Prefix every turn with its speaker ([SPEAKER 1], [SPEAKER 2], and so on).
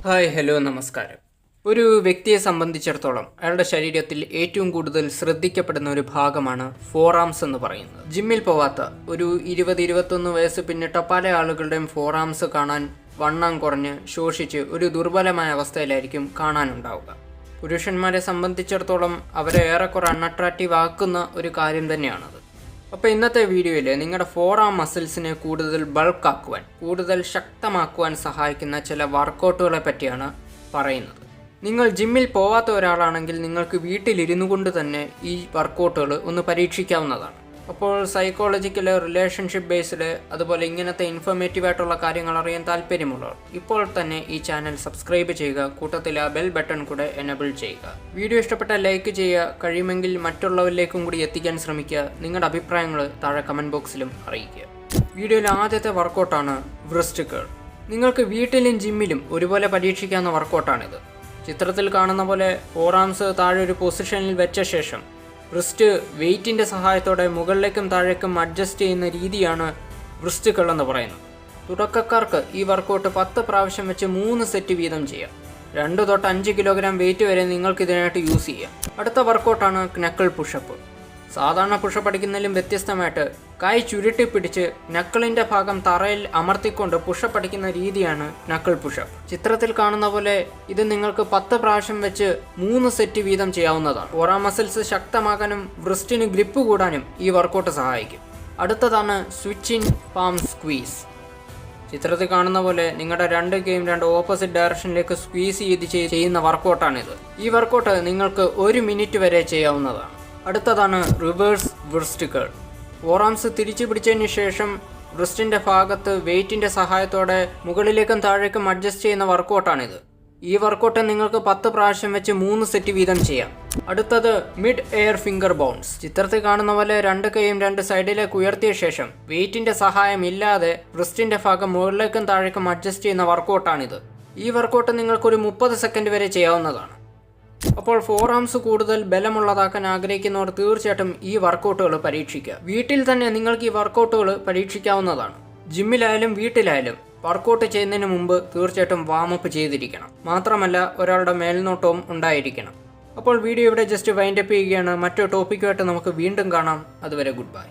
[SPEAKER 1] Hi hello നമസ്കാരം. ഒരു വ്യക്തിയെ സംബന്ധിച്ചിടത്തോളം അയാളുടെ ശരീരത്തിൽ ഏറ്റവും കൂടുതൽ ശ്രദ്ധിക്കപ്പെടുന്ന ഒരു ഭാഗമാണ് ഫോറാംസ് എന്ന് പറയുന്നത്. ജിമ്മിൽ പോവാത്ത ഒരു 20-21 വയസ്സ് പിന്നിട്ട പല ആളുകളുടെയും ഫോറാംസ് കാണാൻ വണ്ണം കുറഞ്ഞ് ശോഷിച്ച് ഒരു ദുർബലമായ അവസ്ഥയിലായിരിക്കും കാണാനുണ്ടാവുക. പുരുഷന്മാരെ സംബന്ധിച്ചിടത്തോളം അവരെ ഏറെക്കുറെ അൺഅട്രാക്റ്റീവ് ആക്കുന്ന ഒരു കാര്യം തന്നെയാണത്. അപ്പോൾ ഇന്നത്തെ വീഡിയോയിൽ നിങ്ങളുടെ ഫോറാം മസിൽസിനെ കൂടുതൽ ബൾക്കാക്കുവാൻ, കൂടുതൽ ശക്തമാക്കുവാൻ സഹായിക്കുന്ന ചില വർക്കൗട്ടുകളെ പറ്റിയാണ് പറയുന്നത്. നിങ്ങൾ ജിമ്മിൽ പോവാത്ത ഒരാളാണെങ്കിൽ നിങ്ങൾക്ക് വീട്ടിലിരുന്നു കൊണ്ട് തന്നെ ഈ വർക്കൗട്ടുകൾ ഒന്ന് പരീക്ഷിക്കാവുന്നതാണ്. അപ്പോൾ സൈക്കോളജിക്കൽ, റിലേഷൻഷിപ്പ് ബേസ്ഡ്, അതുപോലെ ഇങ്ങനത്തെ ഇൻഫോർമേറ്റീവ് ആയിട്ടുള്ള കാര്യങ്ങൾ അറിയാൻ താല്പര്യമുള്ളവർ ഇപ്പോൾ തന്നെ ഈ ചാനൽ സബ്സ്ക്രൈബ് ചെയ്യുക, കൂട്ടത്തിൽ ആ ബെൽ ബട്ടൺ കൂടെ എനേബിൾ ചെയ്യുക. വീഡിയോ ഇഷ്ടപ്പെട്ടാൽ ലൈക്ക് ചെയ്യുക, കഴിയുമെങ്കിൽ മറ്റുള്ളവരിലേക്കും കൂടി എത്തിക്കാൻ ശ്രമിക്കുക. നിങ്ങളുടെ അഭിപ്രായങ്ങൾ താഴെ കമൻറ്റ് ബോക്സിലും അറിയിക്കുക. വീഡിയോയിലെ ആദ്യത്തെ വർക്കൗട്ടാണ് വ്രിസ്റ്റ് കേൾ. നിങ്ങൾക്ക് വീട്ടിലും ജിമ്മിലും ഒരുപോലെ പരീക്ഷിക്കാവുന്ന വർക്കൗട്ടാണിത്. ചിത്രത്തിൽ കാണുന്ന പോലെ ഫോറാംസ് താഴെ ഒരു പൊസിഷനിൽ വെച്ച ശേഷം വ്രിസ്റ്റ് വെയ്റ്റിൻ്റെ സഹായത്തോടെ മുകളിലേക്കും താഴേക്കും അഡ്ജസ്റ്റ് ചെയ്യുന്ന രീതിയാണ് വ്രിസ്റ്റ് കേൾ എന്ന് പറയുന്നത്. തുടക്കക്കാർക്ക് ഈ വർക്കൗട്ട് 10 പ്രാവശ്യം വെച്ച് 3 സെറ്റ് വീതം ചെയ്യാം. 2 തൊട്ട് 5 കിലോഗ്രാം വെയിറ്റ് വരെ നിങ്ങൾക്ക് ഇതിനായിട്ട് യൂസ് ചെയ്യാം. അടുത്ത വർക്കൗട്ടാണ് നക്കിൾ പുഷപ്പ്. സാധാരണ പുഷപ്പ് അടിക്കുന്നതിലും വ്യത്യസ്തമായിട്ട് കൈ ചുരുട്ടി പിടിച്ച് നക്കിളിൻ്റെ ഭാഗം തറയിൽ അമർത്തിക്കൊണ്ട് പുഷപ്പ് അടിക്കുന്ന രീതിയാണ് നക്കിൾ പുഷപ്പ്. ചിത്രത്തിൽ കാണുന്ന പോലെ ഇത് നിങ്ങൾക്ക് 10 പ്രാവശ്യം വെച്ച് 3 സെറ്റ് വീതം ചെയ്യാവുന്നതാണ്. ഫോറാം മസിൽസ് ശക്തമാക്കാനും വ്രിസ്റ്റിന് ഗ്രിപ്പ് കൂടാനും ഈ വർക്കൗട്ട് സഹായിക്കും. അടുത്തതാണ് സ്വിച്ച് ഇൻ പാം സ്ക്വീസ്. ചിത്രത്തിൽ കാണുന്ന പോലെ നിങ്ങളുടെ 2 കൈയും 2 ഓപ്പോസിറ്റ് ഡയറക്ഷനിലേക്ക് സ്ക്വീസ് ചെയ്ത് ചെയ്യുന്ന വർക്കൗട്ടാണിത്. ഈ വർക്കൗട്ട് നിങ്ങൾക്ക് 1 മിനിറ്റ് വരെ ചെയ്യാവുന്നതാണ്. അടുത്തതാണ് റിവേഴ്സ് വ്രിസ്റ്റ് കേൾ. ഫോറാംസ് തിരിച്ചു പിടിച്ചതിന് ശേഷം വ്രിസ്റ്റിൻ്റെ ഭാഗത്ത് വെയ്റ്റിൻ്റെ സഹായത്തോടെ മുകളിലേക്കും താഴേക്കും അഡ്ജസ്റ്റ് ചെയ്യുന്ന വർക്കൗട്ടാണിത്. ഈ വർക്കൗട്ട് നിങ്ങൾക്ക് 10 പ്രാവശ്യം വെച്ച് 3 സെറ്റ് വീതം ചെയ്യാം. അടുത്തത് മിഡ് എയർ ഫിംഗർ ബൗൺസ്. ചിത്രത്തിൽ കാണുന്ന പോലെ 2 കൈയും 2 സൈഡിലേക്ക് ഉയർത്തിയ ശേഷം വെയ്റ്റിൻ്റെ സഹായം ഇല്ലാതെ വ്രിസ്റ്റിൻ്റെ ഭാഗം മുകളിലേക്കും താഴേക്കും അഡ്ജസ്റ്റ് ചെയ്യുന്ന വർക്കൗട്ടാണിത്. ഈ വർക്കൗട്ട് നിങ്ങൾക്കൊരു 30 സെക്കൻഡ് വരെ ചെയ്യാവുന്നതാണ്. അപ്പോൾ ഫോറാംസ് കൂടുതൽ ബലമുള്ളതാക്കാൻ ആഗ്രഹിക്കുന്നവർ തീർച്ചയായിട്ടും ഈ വർക്കൗട്ടുകൾ പരീക്ഷിക്കുക. വീട്ടിൽ തന്നെ നിങ്ങൾക്ക് ഈ വർക്കൗട്ടുകൾ പരീക്ഷിക്കാവുന്നതാണ്. ജിമ്മിലായാലും വീട്ടിലായാലും വർക്കൗട്ട് ചെയ്യുന്നതിന് മുമ്പ് തീർച്ചയായിട്ടും വാമപ്പ് ചെയ്തിരിക്കണം. മാത്രമല്ല ഒരാളുടെ മേൽനോട്ടവും ഉണ്ടായിരിക്കണം. അപ്പോൾ വീഡിയോ ഇവിടെ ജസ്റ്റ് വൈൻഡപ്പ് ചെയ്യുകയാണ്. മറ്റൊരു ടോപ്പിക്കുമായിട്ട് നമുക്ക് വീണ്ടും കാണാം. അതുവരെ ഗുഡ് ബൈ.